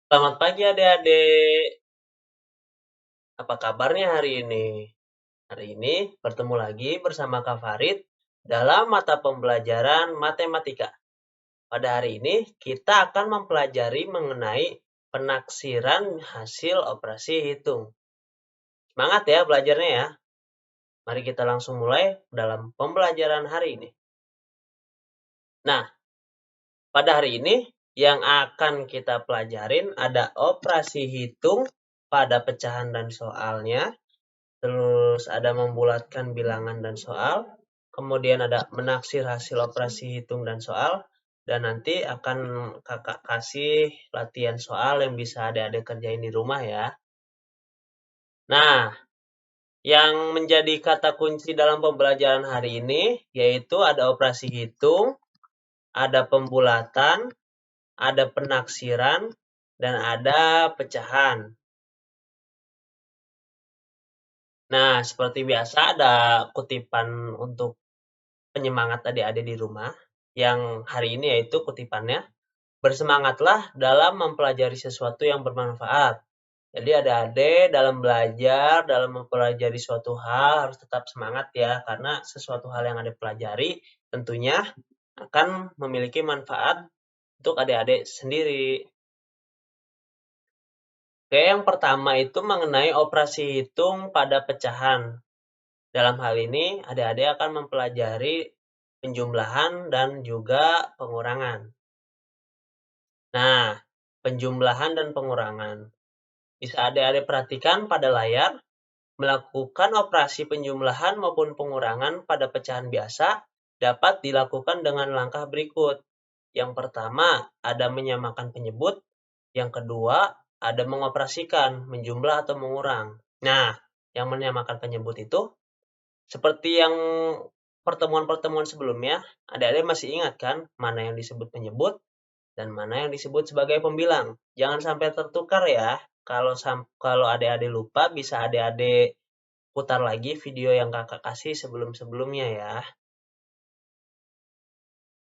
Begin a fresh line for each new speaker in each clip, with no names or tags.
Selamat pagi adik-adik. Apa kabarnya hari ini? Hari ini bertemu lagi bersama Kak Farid dalam mata pembelajaran matematika. Pada hari ini kita akan mempelajari mengenai penaksiran hasil operasi hitung. Semangat ya belajarnya ya. Mari kita langsung mulai dalam pembelajaran hari ini. Nah, pada hari ini yang akan kita pelajarin ada operasi hitung pada pecahan dan soalnya. Terus ada membulatkan bilangan dan soal, kemudian ada menaksir hasil operasi hitung dan soal, dan nanti akan kakak kasih latihan soal yang bisa adik-adik kerjain di rumah ya. Nah, yang menjadi kata kunci dalam pembelajaran hari ini yaitu ada operasi hitung, ada pembulatan, ada penaksiran, dan ada pecahan. Nah, seperti biasa ada kutipan untuk penyemangat adik-adik di rumah yang hari ini yaitu kutipannya, bersemangatlah dalam mempelajari sesuatu yang bermanfaat. Jadi adik-adik dalam belajar, dalam mempelajari suatu hal harus tetap semangat ya, karena sesuatu hal yang adik pelajari tentunya akan memiliki manfaat untuk adik-adik sendiri. Oke, yang pertama itu mengenai operasi hitung pada pecahan. Dalam hal ini, adik-adik akan mempelajari penjumlahan dan juga pengurangan. Nah, penjumlahan dan pengurangan. Bisa adik-adik perhatikan pada layar, melakukan operasi penjumlahan maupun pengurangan pada pecahan biasa dapat dilakukan dengan langkah berikut. Yang pertama, ada menyamakan penyebut. Yang kedua, ada mengoperasikan, menjumlah atau mengurang. Nah, yang menyamakan penyebut itu, seperti yang pertemuan-pertemuan sebelumnya, adik-adik masih ingat kan mana yang disebut penyebut dan mana yang disebut sebagai pembilang. Jangan sampai tertukar ya. Kalau adik-adik lupa, bisa adik-adik putar lagi video yang kakak kasih sebelum-sebelumnya ya.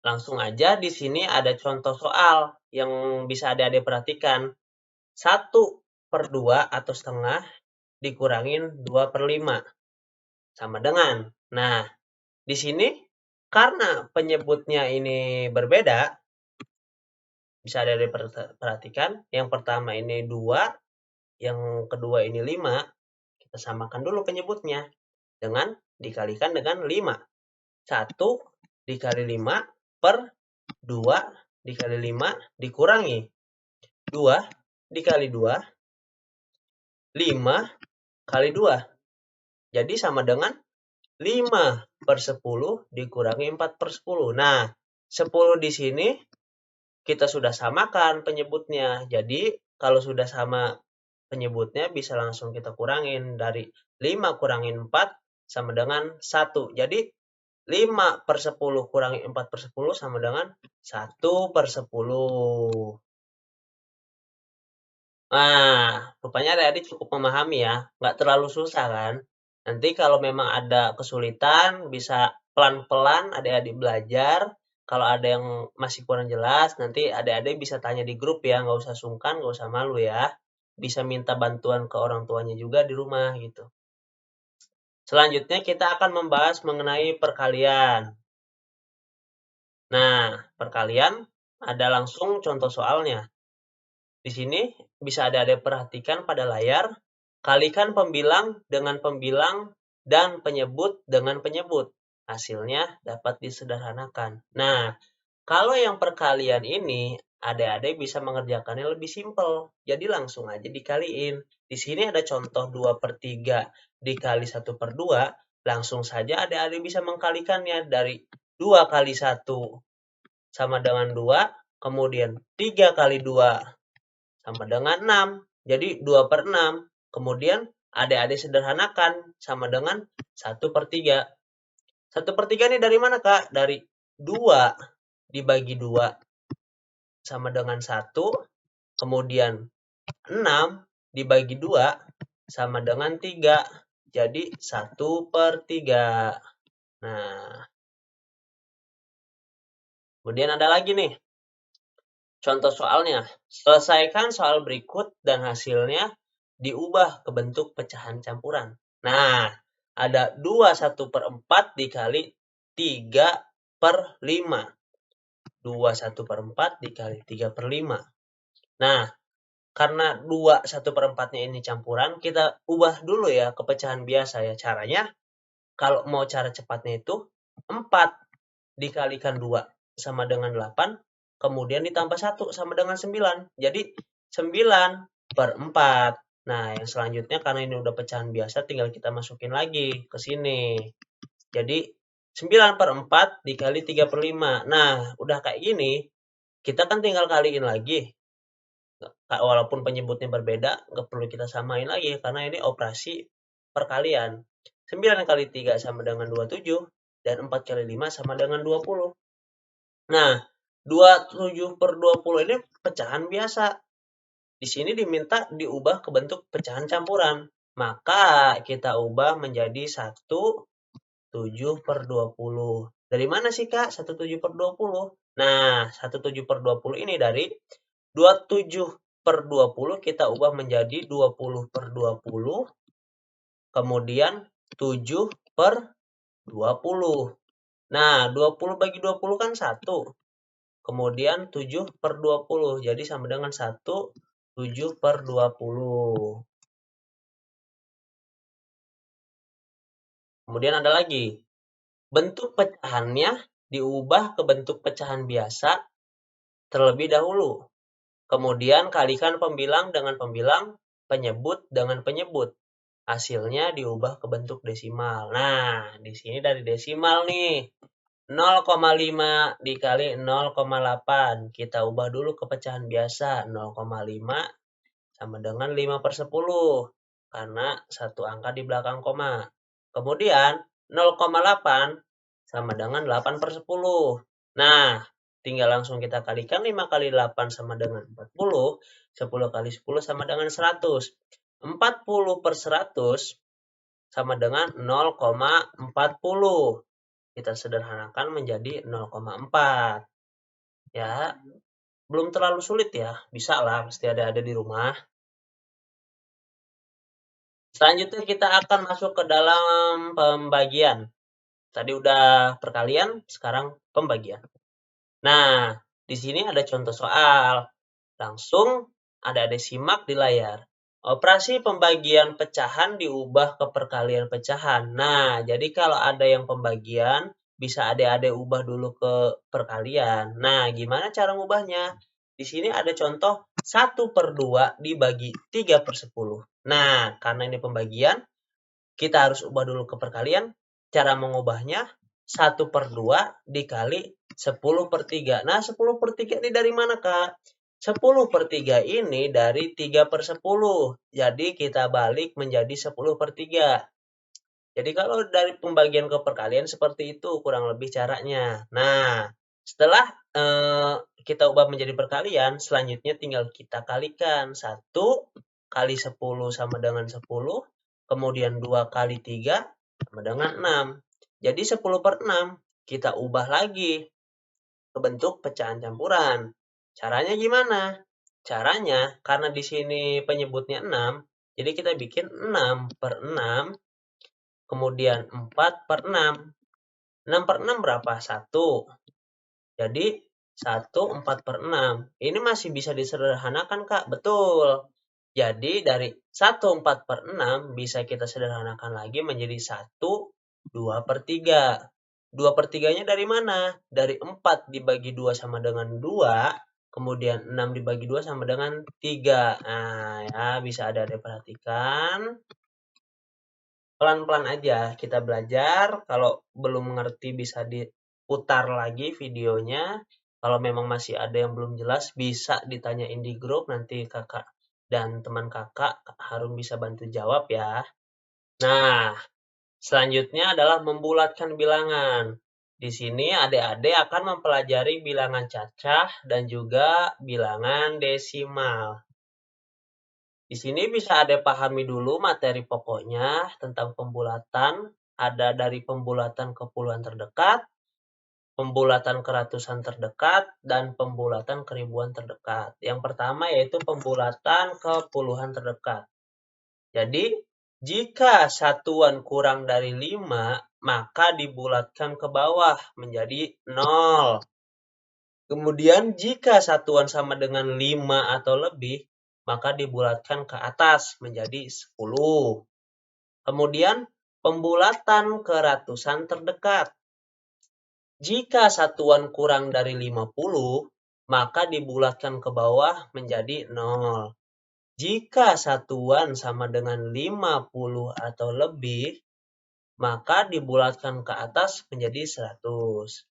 Langsung aja di sini ada contoh soal yang bisa adik-adik perhatikan. 1/2 atau setengah dikurangin 2/5 sama dengan. Nah, di sini karena penyebutnya ini berbeda, bisa adik-adik perhatikan. Yang pertama ini 2, yang kedua ini 5. Kita samakan dulu penyebutnya dengan dikalikan dengan 5. 1 dikali 5 per 2 dikali 5 dikurangi 2 dikali 2, 5 kali 2. Jadi sama dengan 5/10 dikurangi 4/10. Nah, 10 di sini kita sudah samakan penyebutnya. Jadi, kalau sudah sama penyebutnya bisa langsung kita kurangin. Dari 5 kurangin 4 sama dengan 1. Jadi, 5/10 kurangi 4/10 sama dengan 1/10. Nah, rupanya adik-adik cukup memahami ya. Nggak terlalu susah kan? Nanti kalau memang ada kesulitan, bisa pelan-pelan adik-adik belajar. Kalau ada yang masih kurang jelas, nanti adik-adik bisa tanya di grup ya. Nggak usah sungkan, nggak usah malu ya. Bisa minta bantuan ke orang tuanya juga di rumah gitu. Selanjutnya kita akan membahas mengenai perkalian. Nah, perkalian ada langsung contoh soalnya. Di sini bisa adik-adik perhatikan pada layar, kalikan pembilang dengan pembilang dan penyebut dengan penyebut. Hasilnya dapat disederhanakan. Nah, kalau yang perkalian ini, adik-adik bisa mengerjakannya lebih simpel. Jadi langsung aja dikaliin. Di sini ada contoh 2/3 dikali 1/2. Langsung saja adik-adik bisa mengkalikannya dari 2 kali 1 sama dengan 2, kemudian 3 kali 2 sama dengan 6. Jadi 2/6. Kemudian adik-adik sederhanakan sama dengan 1/3. 1/3 ini dari mana, Kak? Dari 2 dibagi 2 sama dengan 1. Kemudian 6 dibagi 2 sama dengan 3. Jadi 1/3. Nah, kemudian ada lagi nih. Contoh soalnya, selesaikan soal berikut dan hasilnya diubah ke bentuk pecahan campuran. Nah, ada 2/1/4 dikali 3/5. 2/1/4 dikali 3/5. Nah, karena 2/1/4-nya ini campuran, kita ubah dulu ya ke pecahan biasa ya. Caranya, kalau mau cara cepatnya itu, 4 dikalikan 2 sama dengan 8, kemudian ditambah 1 sama dengan 9. Jadi 9/4. Nah, yang selanjutnya karena ini udah pecahan biasa, tinggal kita masukin lagi ke sini. Jadi 9/4 dikali 3/5. Nah, udah kayak gini, kita kan tinggal kaliin lagi. Walaupun penyebutnya berbeda, nggak perlu kita samain lagi karena ini operasi perkalian. 9 kali 3 sama dengan 27, dan 4 kali 5 sama dengan 20. Nah, 27/20 ini pecahan biasa. Di sini diminta diubah ke bentuk pecahan campuran. Maka kita ubah menjadi 1/7/20. Dari mana sih, Kak, 1/7/20? Nah, 1/7/20 ini dari 27/20 kita ubah menjadi 20/20, kemudian 7/20. Nah, 20 bagi 20 kan 1. Kemudian 7/20. Jadi sama dengan 1/7/20. Kemudian ada lagi. Bentuk pecahannya diubah ke bentuk pecahan biasa terlebih dahulu. Kemudian kalikan pembilang dengan pembilang, penyebut dengan penyebut. Hasilnya diubah ke bentuk desimal. Nah, di sini dari desimal nih. 0,5 dikali 0,8. Kita ubah dulu ke pecahan biasa. 0,5 sama dengan 5/10. Karena satu angka di belakang koma. Kemudian 0,8 sama dengan 8/10. Nah, tinggal langsung kita kalikan 5 kali 8 sama dengan 40. 10 kali 10 sama dengan 100. 40/100 sama dengan 0,40. Kita sederhanakan menjadi 0,4. Ya, belum terlalu sulit ya. Bisa lah, pasti ada di rumah. Selanjutnya kita akan masuk ke dalam pembagian. Tadi udah perkalian, sekarang pembagian. Nah, di sini ada contoh soal. Langsung ada simak di layar. Operasi pembagian pecahan diubah ke perkalian pecahan. Nah, jadi kalau ada yang pembagian, bisa adik-adik ubah dulu ke perkalian. Nah, gimana cara ngubahnya? Di sini ada contoh 1/2 dibagi 3/10. Nah, karena ini pembagian, kita harus ubah dulu ke perkalian. Cara mengubahnya, 1/2 dikali 10/3. Nah, 10/3 ini dari mana, Kak? 10/3 ini dari 3/10. Jadi, kita balik menjadi 10/3. Jadi, kalau dari pembagian ke perkalian seperti itu kurang lebih caranya. Nah, setelah kita ubah menjadi perkalian, selanjutnya tinggal kita kalikan. 1 kali 10 sama dengan 10. Kemudian 2 kali 3 sama dengan 6. Jadi 10/6 kita ubah lagi ke bentuk pecahan campuran. Caranya gimana? Caranya, karena di sini penyebutnya 6, jadi kita bikin 6/6, kemudian 4/6. 6/6 berapa? 1. Jadi 1 4/6. Ini masih bisa disederhanakan, Kak. Betul. Jadi dari 1 4/6 bisa kita sederhanakan lagi menjadi 1 2/3. 2/3-nya dari mana? Dari 4 dibagi 2 sama dengan 2, kemudian 6 dibagi 2 sama dengan 3. Nah, ya bisa ada perhatikan. Pelan-pelan aja kita belajar. Kalau belum mengerti bisa diputar lagi videonya. Kalau memang masih ada yang belum jelas, bisa ditanyain di grup. Nanti kakak dan teman kakak Harun bisa bantu jawab ya. Nah, selanjutnya adalah membulatkan bilangan. Di sini adik-adik akan mempelajari bilangan cacah dan juga bilangan desimal. Di sini bisa Ade pahami dulu materi pokoknya tentang pembulatan. Ada dari pembulatan ke puluhan terdekat, pembulatan ke ratusan terdekat dan pembulatan ke ribuan terdekat. Yang pertama yaitu pembulatan ke puluhan terdekat. Jadi, jika satuan kurang dari 5, maka dibulatkan ke bawah menjadi 0. Kemudian, jika satuan sama dengan 5 atau lebih, maka dibulatkan ke atas menjadi 10. Kemudian, pembulatan ke ratusan terdekat. Jika satuan kurang dari 50, maka dibulatkan ke bawah menjadi 0. Jika satuan sama dengan 50 atau lebih, maka dibulatkan ke atas menjadi 100.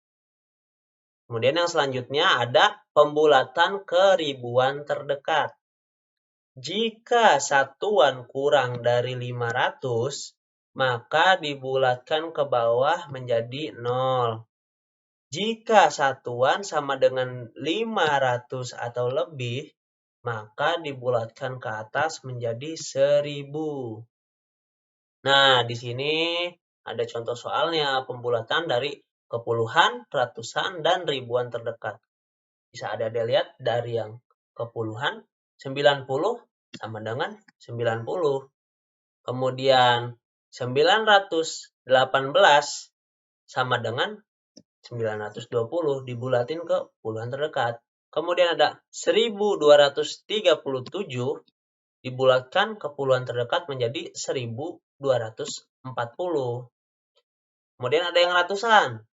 Kemudian yang selanjutnya ada pembulatan ke ribuan terdekat. Jika satuan kurang dari 500, maka dibulatkan ke bawah menjadi 0. Jika satuan sama dengan 500 atau lebih, maka dibulatkan ke atas menjadi 1000. Nah, di sini ada contoh soalnya, pembulatan dari kepuluhan, ratusan, dan ribuan terdekat. Bisa ada lihat dari yang kepuluhan, 90 sama dengan 90. Kemudian 918 sama dengan 920 dibulatin ke puluhan terdekat. Kemudian ada 1237 dibulatkan ke puluhan terdekat menjadi 1240. Kemudian ada yang ratusan.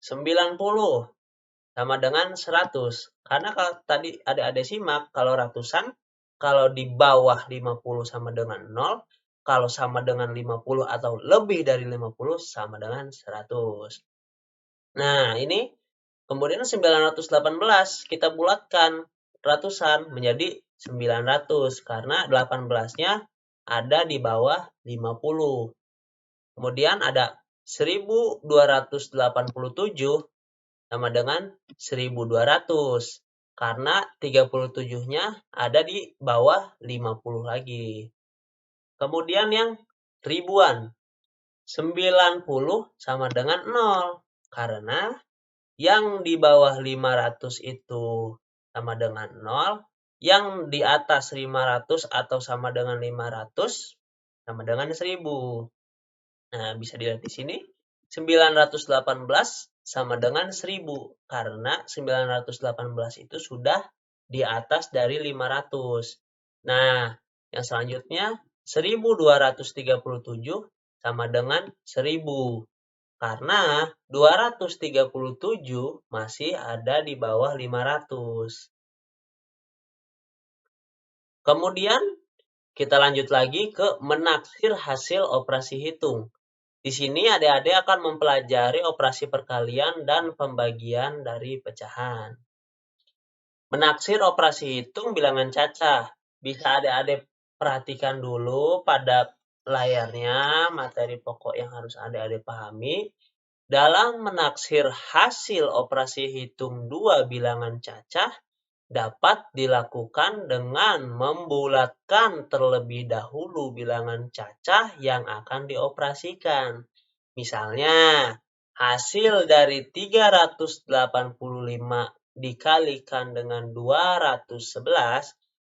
90 sama dengan 100. Karena kalau tadi adik-adik simak, kalau ratusan, kalau di bawah 50 sama dengan 0, kalau sama dengan 50 atau lebih dari 50 sama dengan 100. Nah, ini kemudian 918 kita bulatkan ratusan menjadi 900 karena 18-nya ada di bawah 50. Kemudian ada 1287 sama dengan 1200 karena 37-nya ada di bawah 50 lagi. Kemudian yang ribuan 90 sama dengan 0 karena yang di bawah 500 itu sama dengan 0, yang di atas 500 atau sama dengan 500 sama dengan 1000. Nah, bisa dilihat di sini 918 sama dengan 1000 karena 918 itu sudah di atas dari 500. Nah, yang selanjutnya 1237 sama dengan 1000. Karena 237 masih ada di bawah 500. Kemudian kita lanjut lagi ke menaksir hasil operasi hitung. Di sini adik-adik akan mempelajari operasi perkalian dan pembagian dari pecahan. Menaksir operasi hitung bilangan cacah. Bisa adik-adik perhatikan dulu pada layarnya materi pokok yang harus adik-adik pahami. Dalam menaksir hasil operasi hitung dua bilangan cacah dapat dilakukan dengan membulatkan terlebih dahulu bilangan cacah yang akan dioperasikan. Misalnya, hasil dari 385 dikalikan dengan 211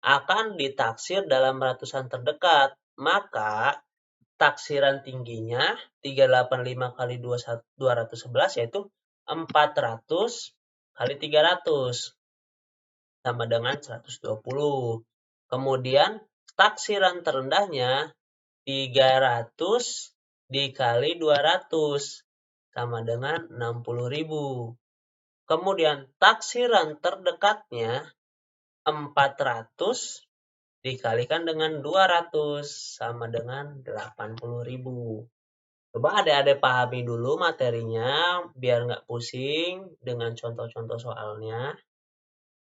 akan ditaksir dalam ratusan terdekat. Maka taksiran tingginya 385 kali 211 yaitu 400 kali 300 sama dengan 120. Kemudian taksiran terendahnya 300 dikali 200 sama dengan 60.000. Kemudian taksiran terdekatnya 400 dikalikan dengan 200 sama dengan 80.000. Coba adik-adik pahami dulu materinya biar nggak pusing dengan contoh-contoh soalnya.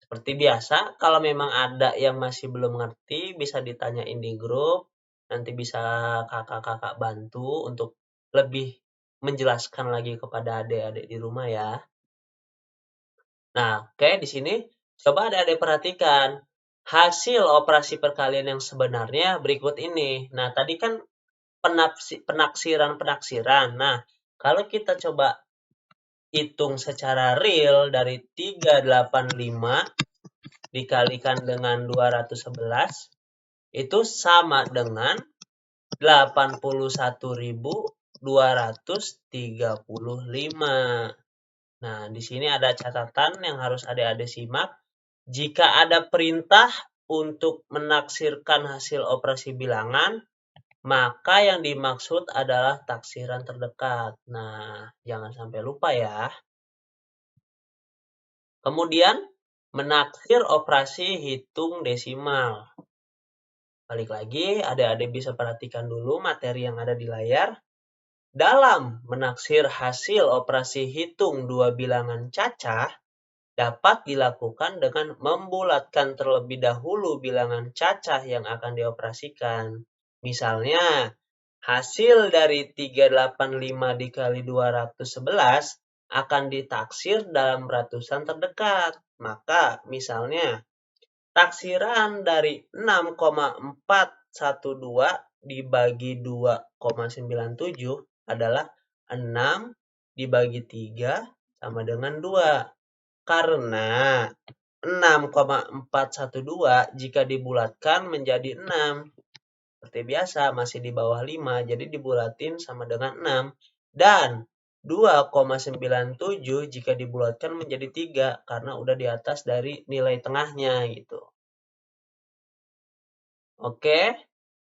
Seperti biasa, kalau memang ada yang masih belum ngerti bisa ditanyain di grup. Nanti bisa kakak-kakak bantu untuk lebih menjelaskan lagi kepada adik-adik di rumah ya. Nah, oke, di sini coba adik-adik perhatikan. Hasil operasi perkalian yang sebenarnya berikut ini. Nah, tadi kan penaksiran. Nah, kalau kita coba hitung secara real dari 385 dikalikan dengan 211 itu sama dengan 81.235. Nah, di sini ada catatan yang harus adik-adik simak. Jika ada perintah untuk menaksirkan hasil operasi bilangan, maka yang dimaksud adalah taksiran terdekat. Nah, jangan sampai lupa ya. Kemudian, menaksir operasi hitung desimal. Balik lagi, adik-adik bisa perhatikan dulu materi yang ada di layar. Dalam menaksir hasil operasi hitung dua bilangan cacah, dapat dilakukan dengan membulatkan terlebih dahulu bilangan cacah yang akan dioperasikan. Misalnya, hasil dari 385 dikali 211 akan ditaksir dalam ratusan terdekat. Maka, misalnya, taksiran dari 6,412 dibagi 2,97 adalah 6 dibagi 3 sama dengan 2. Karena 6,412 jika dibulatkan menjadi 6. Seperti biasa, masih di bawah 5, jadi dibulatin sama dengan 6. Dan 2,97 jika dibulatkan menjadi 3, karena udah di atas dari nilai tengahnya gitu. Oke,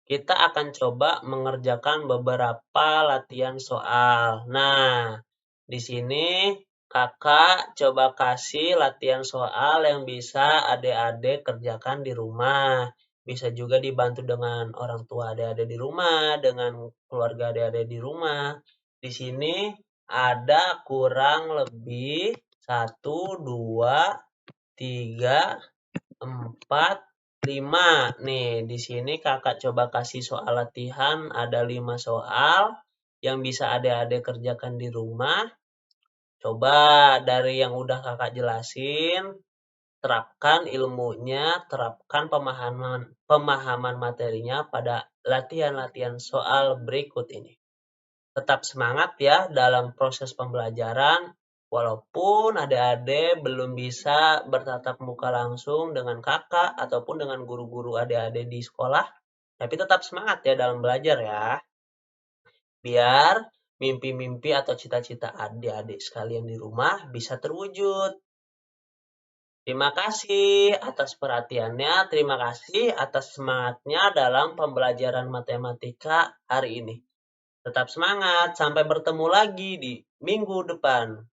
kita akan coba mengerjakan beberapa latihan soal. Nah, di sini kakak coba kasih latihan soal yang bisa adik-adik kerjakan di rumah. Bisa juga dibantu dengan orang tua adik-adik di rumah, dengan keluarga adik-adik di rumah. Di sini ada kurang lebih 1, 2, 3, 4, 5. Nih, di sini kakak coba kasih soal latihan, ada 5 soal yang bisa adik-adik kerjakan di rumah. Coba dari yang udah kakak jelasin, terapkan ilmunya, terapkan pemahaman materinya pada latihan-latihan soal berikut ini. Tetap semangat ya dalam proses pembelajaran, walaupun adik-adik belum bisa bertatap muka langsung dengan kakak ataupun dengan guru-guru adik-adik di sekolah, tapi tetap semangat ya dalam belajar ya. Biar mimpi-mimpi atau cita-cita adik-adik sekalian di rumah bisa terwujud. Terima kasih atas perhatiannya, terima kasih atas semangatnya dalam pembelajaran matematika hari ini. Tetap semangat, sampai bertemu lagi di minggu depan.